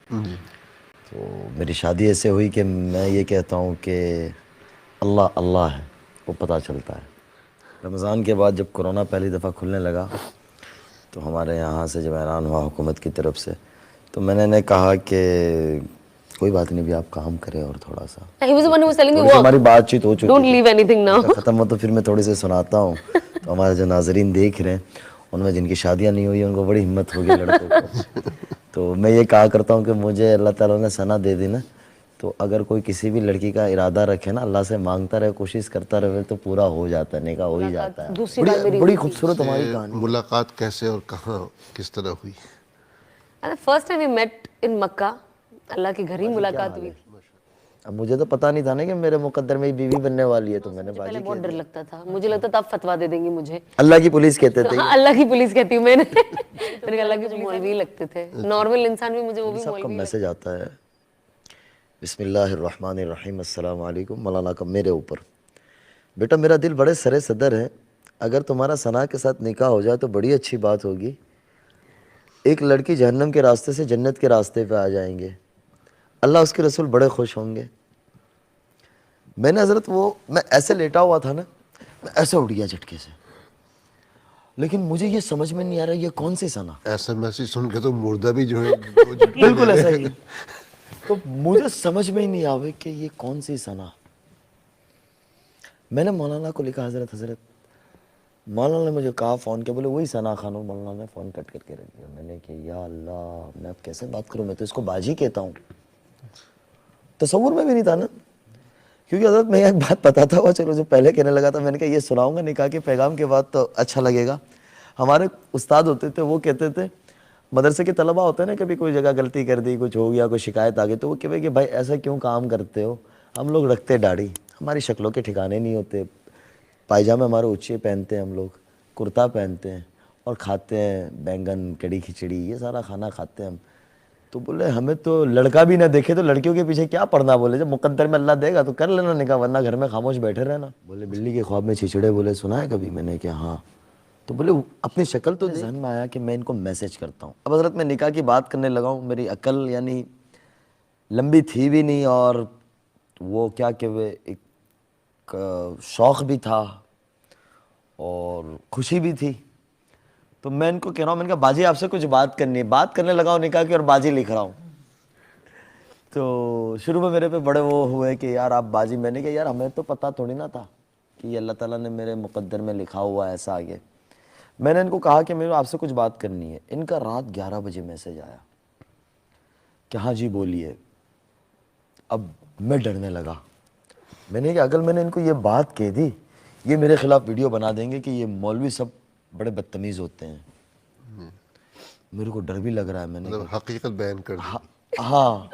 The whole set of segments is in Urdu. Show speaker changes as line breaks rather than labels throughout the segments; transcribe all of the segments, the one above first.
تو میری شادی ایسے ہوئی کہ میں یہ کہتا ہوں کہ اللہ اللہ ہے، وہ پتہ چلتا ہے۔ رمضان کے بعد جب کرونا پہلی دفعہ کھلنے لگا تو ہمارے یہاں سے جب اعلان ہوا حکومت کی طرف سے، تو میں نے انہیں کہا کہ کوئی بات نہیں بھی آپ کام کریں اور تھوڑا سا
He was the one who was telling me
تھوڑی سی ہماری
work.
بات چیت ہو چکی
Don't
تھی۔
leave anything now.
ختم ہو تو پھر میں تھوڑی سی سناتا ہوں، تو ہمارے جو ناظرین دیکھ رہے ہیں ان میں جن کی شادیاں نہیں ہوئی ان کو بڑی ہمت ہوگی لڑکوں کو، تو میں یہ کہا کرتا ہوں کہ مجھے اللہ تعالیٰ نے ثنا دے دی نا، تو اگر کوئی کسی بھی لڑکی کا ارادہ رکھے نا، اللہ سے مانگتا رہے، کوشش کرتا رہے تو پورا ہو جاتا ہے، نکاح ہو ہی جاتا ہے۔
دوسری بار میری
بڑی
ہوئی تھی.
خوبصورت ہماری کہانی ہے۔
ملاقات کیسے اور کہاں کس طرح ہوئی؟
And the first time we met in Makkah, اللہ کے گھر ہی ملاقات ہوئی تھی.
اب مجھے تو پتہ نہیں تھا نا کہ میرے مقدر میں بیوی بننے والی ہے، تو میں نے
مجھے پہلے
باجی
بہت
کہہ
ڈر
دیا۔
لگتا تھا، مجھے لگتا تھا آپ فتوا دے دیں گی مجھے.
اللہ کی پولیس کہتے تھے،
ہاں اللہ کی پولیس کہتی ہوں میں نے. میں نے کہا اللہ کے مولوی لگتے تھے، نارمل انسان بھی مجھے وہ بھی
سب کا
مولوی لگتے.
میسج آتا ہے، بسم اللہ الرحمن الرحیم، السلام علیکم، مولانا کا میرے اوپر، بیٹا میرا دل بڑے سرے صدر ہے، اگر تمہارا ثنا کے ساتھ نکاح ہو جائے تو بڑی اچھی بات ہوگی، ایک لڑکی جہنم کے راستے سے جنت کے راستے پہ آ جائیں گے، اللہ اس کے رسول بڑے خوش ہوں گے۔ میں نے حضرت میں ایسے لیٹا ہوا تھا نا، میں ایسے اٹھ گیا جھٹکے سے، لیکن مجھے یہ سمجھ میں نہیں آ رہا یہ کون سی ثنا،
ایسا میسج سن کے تو مردہ بھی جو ہے
بالکل ایسا ہی ہے۔ تو مجھے سمجھ میں ہی نہیں آوے کہ یہ کون سی ثنا۔ میں نے مولانا کو لکھا، حضرت مولانا نے مجھے کہا فون کے، بولے وہی ثنا خانم۔ مولانا نے فون کٹ کر کے رکھ دیا۔ میں نے کہ یا اللہ، میں اب کیسے بات کروں، میں تو اس کو باجی کہتا ہوں، تصور میں بھی نہیں تھا نا، کیونکہ حضرت میں ایک بات بتاتا ہوا چلو جو پہلے کہنے لگا تھا، میں نے کہا یہ سناؤں گا نکاح کے پیغام کے بعد تو اچھا لگے گا۔ ہمارے استاد ہوتے تھے، وہ کہتے تھے، مدرسے کے طلبہ ہوتے ہیں نا، کبھی کوئی جگہ غلطی کر دی، کچھ ہو گیا، کوئی شکایت آ گئی، تو وہ کہتے کہ بھائی ایسا کیوں کام کرتے ہو، ہم لوگ رکھتے داڑھی، ہماری شکلوں کے ٹھکانے نہیں ہوتے، پائجامے ہمارے اونچے پہنتے ہیں، ہم لوگ کرتا پہنتے ہیں اور کھاتے ہیں بینگن کڑی کھچڑی، یہ سارا کھانا کھاتے ہیں ہم۔ تو بولے ہمیں تو لڑکا بھی نہ دیکھے تو لڑکیوں کے پیچھے کیا پڑنا، بولے جب مقدر میں اللہ دے گا تو کر لینا نکاح، ورنہ گھر میں خاموش بیٹھے رہنا۔ بولے بلی کے خواب میں چھچڑے، بولے سنا ہے کبھی؟ میں نے کہا ہاں۔ تو بولے اپنی شکل تو ذہن میں آیا کہ میں ان کو میسج کرتا ہوں۔ اب حضرت میں نکاح کی بات کرنے لگا ہوں، میری عقل یعنی لمبی تھی بھی نہیں، اور وہ کیا کہ وہ ایک شوق بھی تھا اور خوشی بھی تھی، تو میں ان کو کہہ رہا ہوں، میں نے کہا باجی آپ سے کچھ بات کرنی ہے، بات کرنے لگا ہوں نکاح کی اور باجی لکھ رہا ہوں۔ تو شروع میں میرے پہ بڑے وہ ہوئے کہ یار آپ باجی، میں نے کہا یار ہمیں تو پتہ تھوڑی نہ تھا کہ یہ اللہ تعالیٰ نے میرے مقدر میں لکھا ہوا ایسا آگے۔ میں نے ان کو کہا کہ میرے آپ سے کچھ بات کرنی ہے۔ ان کا رات 11 بجے میسج آیا کہ ہاں جی بولیے۔ اب میں ڈرنے لگا، میں نے کہا اگر میں نے ان کو یہ بات کہہ دی یہ میرے خلاف ویڈیو بنا دیں گے کہ یہ مولوی سب بڑے بدتمیز ہوتے ہیں، میرے کو ڈر بھی لگ رہا ہے۔ میں نے
مطلب حقیقت بیان کر دی۔
ہاں،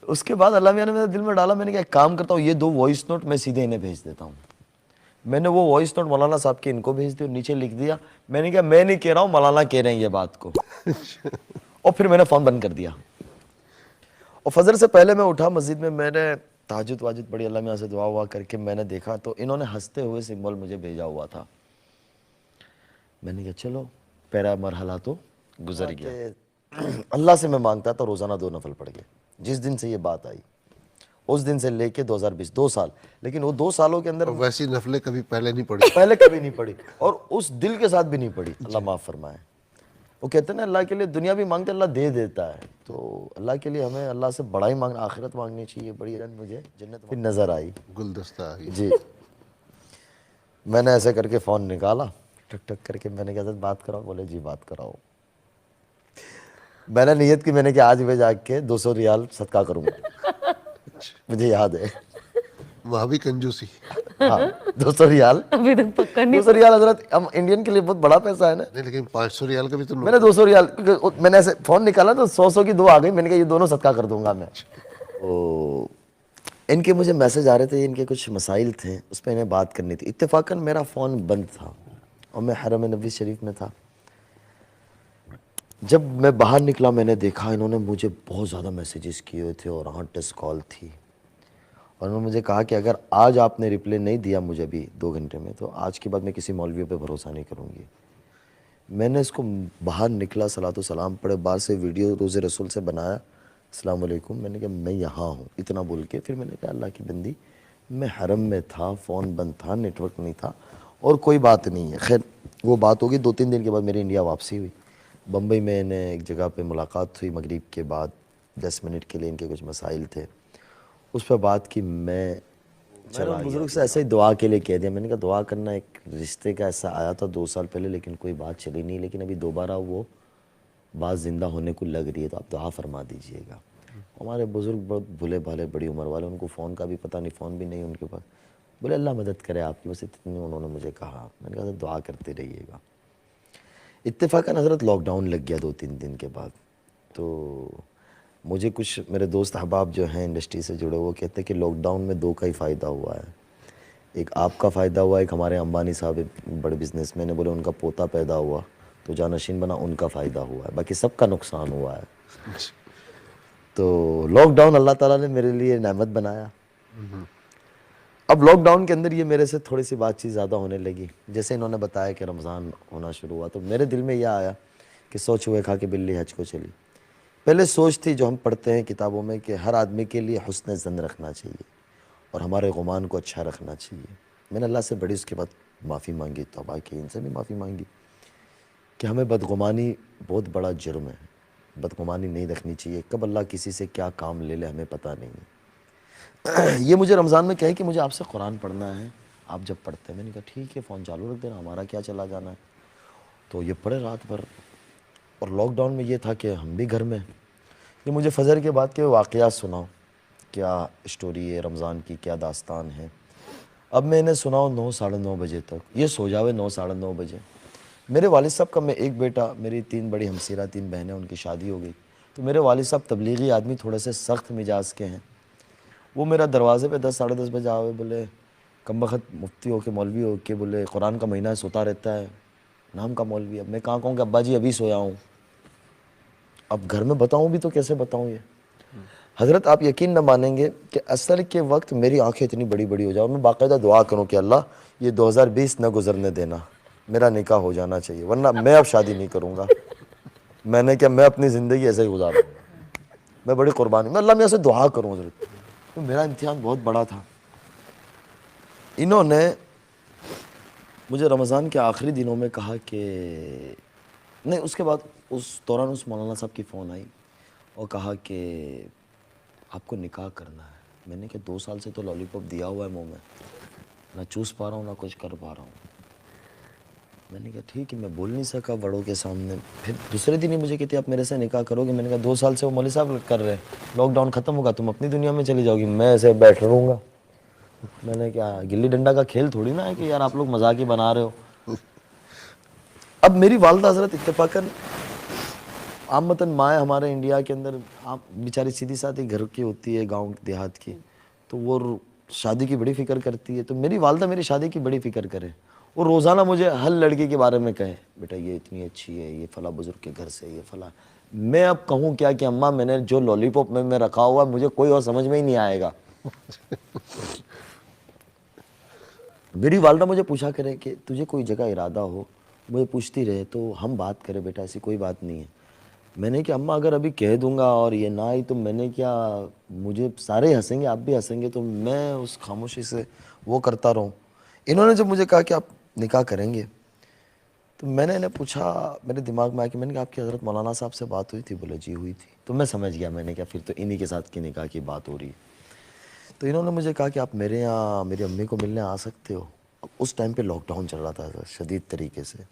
اس کے بعد اللہ میاں نے میرے دل میں ڈالا، میں نے کہا ایک کام کرتا ہوں، یہ 2 وائس نوٹ میں سیدھے انہیں بھیج دیتا ہوں۔ میں نے وہ وائس نوٹ مولانا صاحب کے ان کو بھیج دی اور نیچے لکھ دیا، میں نے کہا میں نہیں کہہ رہا ہوں، مولانا کہہ رہے ہیں یہ بات کو، اور پھر میں نے فون بند کر دیا۔ اور فجر سے پہلے میں اٹھا مسجد میں، میں نے تہجد واجد پڑھی، اللہ میاں سے دعا ہوا کر کے میں نے دیکھا تو انہوں نے ہنستے ہوئے سمبل مجھے بھیجا ہوا تھا۔ میں نے کہا چلو پہلا مرحلہ تو گزر گیا۔ اللہ سے میں مانگتا تھا روزانہ 2 نفل پڑھ کے، جس دن سے یہ بات آئی اس دن سے لے کے 2020 2 سال، لیکن وہ 2 سالوں کے اندر
اور ویسی نفلیں کبھی پہلے نہیں پڑھی؟
پہلے کبھی نہیں پڑھی، اور اس دل کے ساتھ بھی نہیں پڑھی، اللہ معاف فرمائے۔ وہ کہتے ہیں نا اللہ کے لیے دنیا بھی مانگتے اللہ دے دیتا ہے، تو اللہ کے لیے ہمیں اللہ سے بڑا ہی مانگنا، آخرت مانگنی چاہیے بڑی۔ مجھے جنت پھر نظر آئی،
گلدستہ آ گئی۔
جی میں نے ایسے کر کے فون نکالا، ٹک ٹک کر کے میں نے کہا حضرت بات کراؤ، بولے جی بات کراؤ۔ میں نے نیت کی، میں نے کہا آج میں جا کے 200 ریال صدقہ کروں گا، مجھے یاد ہے،
وہاں بھی کنجوسی۔
ہاں 200 ریال،
ابھی تک پکا نہیں.
200 ریال حضرت ہم انڈین کے لیے بہت بڑا پیسہ ہے نا۔
نہیں لیکن 500 ریال کا بھی تو
میں نے 200 ریال، میں نے ایسے فون نکالا تو 100 کی 2 آ گئی، میں نے کہا یہ دونوں صدقہ کر دوں گا میں۔ ان کے مجھے میسج آ رہے تھے، ان کے کچھ مسائل تھے، اس پہ انہیں بات کرنی تھی۔ اتفاقاً میرا فون بند تھا اور میں حرم نبوی شریف میں تھا۔ جب میں باہر نکلا میں نے دیکھا انہوں نے مجھے بہت زیادہ میسیجز کیے ہوئے تھے اور 8-10 کال تھی، اور انہوں نے مجھے کہا کہ اگر آج آپ نے رپلائی نہیں دیا مجھے بھی 2 گھنٹے میں تو آج کے بعد میں کسی مولوی پہ بھروسہ نہیں کروں گی۔ میں نے اس کو باہر نکلا، صلاۃ و سلام پڑھے، باہر سے ویڈیو روز رسول سے بنایا، السلام علیکم، میں نے کہا میں یہاں ہوں، اتنا بول کے پھر میں نے کہا اللہ کی بندی میں حرم میں تھا، فون بند تھا، نیٹ ورک نہیں تھا اور کوئی بات نہیں ہے. خیر وہ بات ہوگی. 2-3 دن کے بعد میری انڈیا واپسی ہوئی. بمبئی میں نے ایک جگہ پہ ملاقات ہوئی مغرب کے بعد، 10 منٹ کے لیے ان کے کچھ مسائل تھے، اس پہ بات کی. میں نے ان بزرگ سے ایسے ہی دعا کے لیے کہہ دیا. میں نے کہا دعا کرنا، ایک رشتے کا ایسا آیا تھا 2 سال پہلے لیکن کوئی بات چلی نہیں، لیکن ابھی دوبارہ وہ بات زندہ ہونے کو لگ رہی ہے تو آپ دعا فرما دیجئے گا. ہمارے بزرگ بہت بھولے بھالے بڑی عمر والے، ان کو فون کا بھی پتہ نہیں، فون بھی نہیں ان کے پاس. بولے اللہ مدد کرے آپ کی، بس اتنی انہوں نے مجھے کہا. میں نے کہا دعا کرتے رہیے گا. اتفاقاً حضرت لاک ڈاؤن لگ گیا 2-3 دن کے بعد. تو مجھے کچھ میرے دوست احباب جو ہیں انڈسٹری سے جڑے، وہ کہتے ہیں کہ لاک ڈاؤن میں 2 کا ہی فائدہ ہوا ہے. ایک آپ کا فائدہ ہوا، ایک ہمارے امبانی صاحب بڑے بزنس مین ہیں، بولے ان کا پوتا پیدا ہوا تو جانشین بنا، ان کا فائدہ ہوا ہے، باقی سب کا نقصان ہوا ہے. تو لاک ڈاؤن اللہ تعالیٰ نے میرے لیے نعمت بنایا. اب لاک ڈاؤن کے اندر یہ میرے سے تھوڑی سی بات چیت زیادہ ہونے لگی. جیسے انہوں نے بتایا کہ رمضان ہونا شروع ہوا تو میرے دل میں یہ آیا کہ 100 چوہے کھا کے بلی حج کو چلی. پہلے سوچ تھی جو ہم پڑھتے ہیں کتابوں میں کہ ہر آدمی کے لیے حسن ظن رکھنا چاہیے اور ہمارے گمان کو اچھا رکھنا چاہیے. میں نے اللہ سے بڑی اس کے بعد معافی مانگی، توبہ کی، ان سے بھی معافی مانگی کہ ہمیں بدگمانی بہت بڑا جرم ہے، بدگمانی نہیں رکھنی چاہیے. کب اللہ کسی سے کیا کام لے لے ہمیں پتہ نہیں ہے. یہ مجھے رمضان میں کہے کہ مجھے آپ سے قرآن پڑھنا ہے، آپ جب پڑھتے ہیں. میں نے کہا ٹھیک ہے فون چالو رکھ دینا، ہمارا کیا چلا جانا ہے. تو یہ پڑھے رات بھر. اور لاک ڈاؤن میں یہ تھا کہ ہم بھی گھر میں. یہ مجھے فجر کے بعد کے واقعات سناؤ، کیا اسٹوری ہے رمضان کی، کیا داستان ہے. اب میں انہیں سناؤں 9-9:30 بجے تک، یہ سو جاوے 9-9:30 بجے. میرے والد صاحب کا میں ایک بیٹا، میری 3 بڑی ہمسیرہ، 3 بہنیں، ان کی شادی ہو گئی. تو میرے والد صاحب تبلیغی آدمی، تھوڑے سے سخت مزاج کے ہیں. وہ میرا دروازے پہ 10-10:30 بجے آوے، بولے کم بخت مفتی ہو کے مولوی ہو کے، بولے قرآن کا مہینہ ہے سوتا رہتا ہے، نام کا مولوی. اب میں کہاں کہوں کہ ابا جی ابھی سویا ہوں. اب گھر میں بتاؤں بھی تو کیسے بتاؤں یہ. حضرت آپ یقین نہ مانیں گے کہ اثر کے وقت میری آنکھیں اتنی بڑی بڑی ہو جائیں اور میں باقاعدہ دعا کروں کہ اللہ یہ 2020 نہ گزرنے دینا، میرا نکاح ہو جانا چاہیے ورنہ میں اب شادی نہیں کروں گا. میں نے کہا میں اپنی زندگی ایسے ہی گزاروں گا. میں بڑی قربانی، میں اللہ میں ایسے دعا کروں حضرت. تو میرا امتحان بہت بڑا تھا. انہوں نے مجھے رمضان کے آخری دنوں میں کہا کہ نہیں، اس کے بعد اس دوران اس مولانا صاحب کی فون آئی اور کہا کہ آپ کو نکاح کرنا ہے. میں نے کہا 2 سال سے تو لالی پاپ دیا ہوا ہے منہ میں، نہ چوس پا رہا ہوں نہ کچھ کر پا رہا ہوں. میں نے کہا ٹھیک ہے. میں بول نہیں سکا بڑوں کے سامنے. پھر دوسرے دن ہی مجھے کہتے آپ میرے سے نکاح کرو گے. میں نے کہا 2 سال سے وہ مولوی صاحب کر رہے ہیں، لاک ڈاؤن ختم ہوگا تم اپنی دنیا میں چلی جاؤ گی، میں ایسے بیٹھ رہوں گا. میں نے کہا گلی ڈنڈا کا کھیل تھوڑی نا ہے کہ یار آپ لوگ مذاق ہی بنا رہے ہو. اب میری والدہ حضرت اتفاقاً عامتاً مائیں ہمارے انڈیا کے اندر آپ بیچاری سیدھی سادھی گھر کی ہوتی ہے، گاؤں دیہات کی، تو وہ شادی کی بڑی فکر کرتی ہے. تو میری والدہ میری شادی کی بڑی فکر کرے. وہ روزانہ مجھے ہر لڑکی کے بارے میں کہے بیٹا یہ اتنی اچھی ہے، یہ فلاں بزرگ کے گھر سے، یہ فلاں. میں اب کہوں کیا کہ اماں میں نے جو لالی پاپ میں رکھا ہوا مجھے کوئی اور سمجھ میں ہی نہیں آئے گا. میری والدہ مجھے پوچھا کرے کہ تجھے کوئی جگہ ارادہ ہو، مجھے پوچھتی رہے تو ہم بات کرے بیٹا، ایسی کوئی بات نہیں ہے. میں نے کہا اماں اگر ابھی کہہ دوں گا اور یہ نہ آئی تو میں نے کیا، مجھے سارے ہنسیں گے، آپ بھی ہنسیں گے، تو میں اس خاموشی سے وہ کرتا رہوں. انہوں نے جب مجھے کہا کہ آپ نکاح کریں گے تو میں نے انہیں پوچھا، میرے دماغ میں آیا کہ میں نے کہا آپ کی حضرت مولانا صاحب سے بات ہوئی تھی؟ بولے جی ہوئی تھی. تو میں سمجھ گیا، میں نے کہا پھر تو انہی کے ساتھ کی نکاح کی بات ہو رہی ہے. تو انہوں نے مجھے کہا کہ آپ میرے یہاں میری امی کو ملنے آ سکتے ہو. اس ٹائم پہ لاک ڈاؤن چل رہا تھا شدید طریقے سے،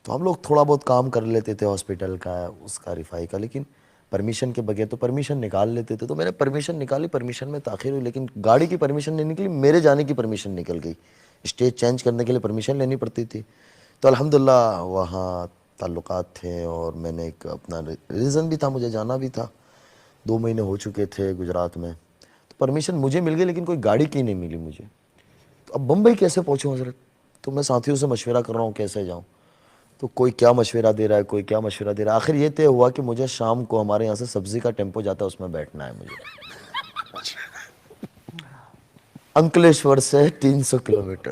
تو ہم لوگ تھوڑا بہت کام کر لیتے تھے ہاسپٹل کا، اس کا رفائی کا، لیکن پرمیشن کے بغیر تو پرمیشن نکال لیتے تھے. تو میں نے پرمیشن نکالی، پرمیشن میں تاخیر ہوئی لیکن گاڑی کی پرمیشن نہیں نکلی، میرے جانے کی پرمیشن نکل گئی. اسٹیج چینج کرنے کے لیے پرمیشن لینی پڑتی تھی. تو الحمدللہ وہاں تعلقات تھے اور میں نے ایک اپنا ریزن بھی تھا، مجھے جانا بھی تھا. 2 مہینے ہو چکے تھے گجرات میں، تو پرمیشن مجھے مل گئی لیکن کوئی گاڑی کی نہیں ملی مجھے. تو اب بمبئی کیسے پہنچوں حضرت؟ تو میں ساتھیوں سے مشورہ کر رہا ہوں کیسے جاؤں. تو کوئی کیا مشورہ دے رہا ہے، کوئی کیا مشورہ دے رہا ہے. آخر یہ طے ہوا کہ مجھے شام کو ہمارے یہاں سے سبزی کا ٹیمپو جاتا ہے، اس میں بیٹھنا ہے مجھے. انکلیشور سے 300 کلومیٹر.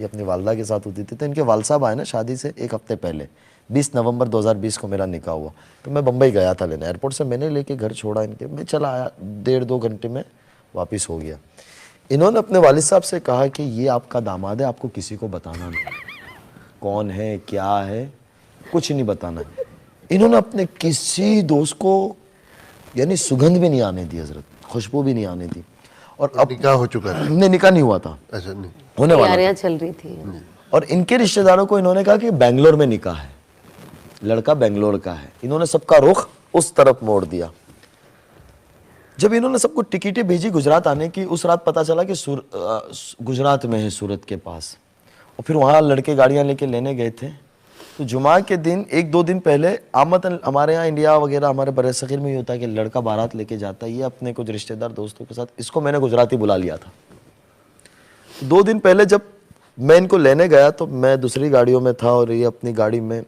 یہ اپنی والدہ کے ساتھ ہوتی تھی. تو ان کے والد صاحب آئے نا شادی سے ایک ہفتے پہلے, 20 نومبر 2020 کو میرا نکاح ہوا. تو میں بمبئی گیا تھا لینے, ایئرپورٹ سے میں نے لے کے گھر چھوڑا ان کے, میں چلا آیا 1.5-2 گھنٹے میں واپس ہو گیا. انہوں نے اپنے والد صاحب سے کہا کہ یہ آپ کا داماد ہے, آپ کو کسی کو بتانا نہیں, کون ہے کیا ہے کچھ نہیں بتانا ہے. انہوں نے اپنے کسی دوست کو یعنی سگندھ بھی نہیں آنے دی حضرت, خوشبو بھی نہیں آنے دی. اور اب
نکاح ہو چکا تھا؟
نہیں, نکاح نہیں ہوا تھا,
اچھا نہیں.
ہونے والا.
تیاریاں چل رہی تھی.
اور ان کے رشتہ داروں کو انہوں نے کہا کہ بنگلور میں نکاح ہے, لڑکا بنگلور کا ہے. انہوں نے سب کا رخ اس طرف موڑ دیا. جب انہوں نے سب کو ٹکٹیں بھیجی گجرات آنے کی, اس رات پتا چلا کہ گجرات میں ہے سورت کے پاس. اور پھر وہاں لڑکے گاڑیاں لے کے لینے گئے تھے. تو جمعہ کے دن 1-2 دن پہلے عامتاً ہمارے یہاں انڈیا وغیرہ ہمارے بر صغیر میں یہ ہوتا ہے کہ لڑکا بارات لے کے جاتا ہے, یہ اپنے کچھ رشتہ دار دوستوں کے ساتھ. اس کو میں نے گجراتی بلا لیا تھا. 2 دن پہلے جب میں ان کو لینے گیا تو میں دوسری گاڑیوں میں تھا, اور یہ اپنی گاڑی میں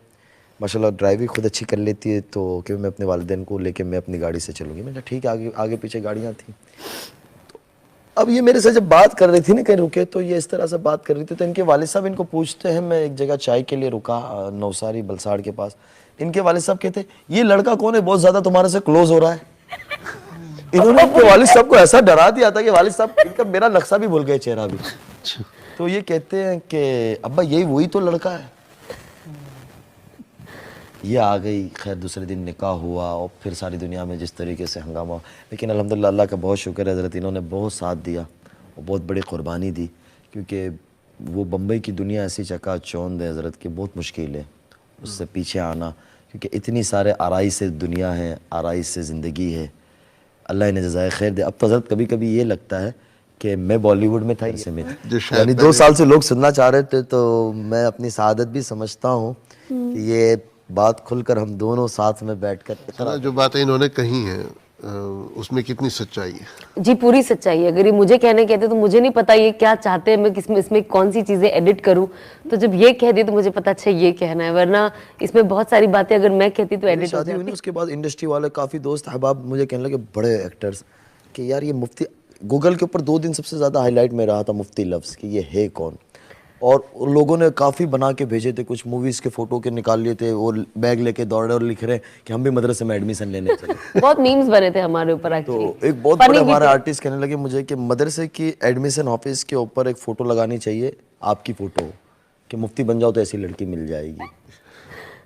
ماشاءاللہ ڈرائیونگ خود اچھی کر لیتی ہے, تو کہ میں اپنے والدین کو لے کے میں اپنی گاڑی سے چلوں گی. میں نے ٹھیک ہے, آگے پیچھے گاڑیاں تھیں. اب یہ میرے سے جب بات کر رہی تھی نا کہیں رکے, تو یہ اس طرح سے بات کر رہی تھی. تو ان کے والد صاحب ان کو پوچھتے ہیں, میں ایک جگہ چائے کے لیے رکا نوساری بلساڑ کے پاس. ان کے والد صاحب کہتے ہیں یہ لڑکا کون ہے, بہت زیادہ تمہارے سے کلوز ہو رہا ہے. انہوں نے اپنے والد صاحب کو ایسا ڈرا دیا تھا کہ والد صاحب ان کا میرا نقشہ بھی بھول گئے, چہرہ بھی. تو یہ کہتے ہیں کہ ابا یہی وہی تو لڑکا ہے. یہ آ گئی. خیر دوسرے دن نکاح ہوا, اور پھر ساری دنیا میں جس طریقے سے ہنگامہ. لیکن الحمدللہ اللہ کا بہت شکر ہے حضرت, انہوں نے بہت ساتھ دیا اور بہت بڑی قربانی دی. کیونکہ وہ بمبئی کی دنیا ایسی چکا چوند ہے حضرت کہ بہت مشکل ہے اس سے پیچھے آنا. کیونکہ اتنی سارے آرائش سے دنیا ہے, آرائش سے زندگی ہے. اللہ انہیں جزائے خیر دے. اب تو حضرت کبھی کبھی یہ لگتا ہے کہ میں بالی ووڈ میں تھا, اسے میں یعنی 2 سال سے لوگ سننا چاہ رہے تھے. تو میں اپنی سعادت بھی سمجھتا ہوں کہ یہ بات کھل کر ہم دونوں ساتھ میں بیٹھ کر
جو باتیں انہوں نے کہی ہیں اس میں کتنی سچائی ہے؟
جی پوری سچائی ہے. اگر یہ مجھے کہنے کہتے تو مجھے نہیں پتا یہ کیا چاہتے ہیں, میں اس میں کون سی چیزیں ایڈٹ کروں. تو جب یہ کہہ دی تو مجھے پتا اچھا یہ کہنا ہے, ورنہ اس میں بہت ساری باتیں اگر میں کہتی تو ایڈٹ ہو
شادی ہوئی نا, اس کے بعد انڈسٹری والے کافی دوست احباب مجھے کہنے لگے, بڑے ایکٹرز, کہ یار یہ مفتی. گوگل کے اوپر 2 دن سب سے زیادہ ہائی لائٹ میں رہا تھا مفتی لفظ, کہ یہ ہے کون. اور لوگوں نے کافی بنا کے بھیجے تھے, کچھ موویز کے فوٹو کے نکال لیے تھے, وہ بیگ لے کے دوڑ رہے اور لکھ رہے کہ ہم بھی مدرسے میں ایڈمیشن لینے چلے.
بہت میمز بنے تھے ہمارے اوپر.
تو ایک بہت بڑے ہمارے آرٹسٹ کہنے لگے مجھے کہ مدرسے کی ایڈمیشن آفس کے اوپر ایک فوٹو لگانی چاہیے, آپ کی فوٹو, کہ مفتی بن جاؤ تو ایسی لڑکی مل جائے گی.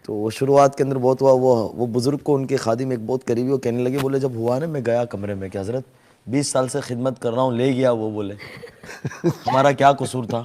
تو وہ شروعات کے اندر بہت ہوا. وہ بزرگ کو ان کے خادم ایک بہت قریبی وہ کہنے لگے, بولے جب ہوا نا میں گیا کمرے میں کہ حضرت 20 سال سے خدمت کر رہا ہوں, لے گیا وہ. بولے ہمارا کیا قصور تھا,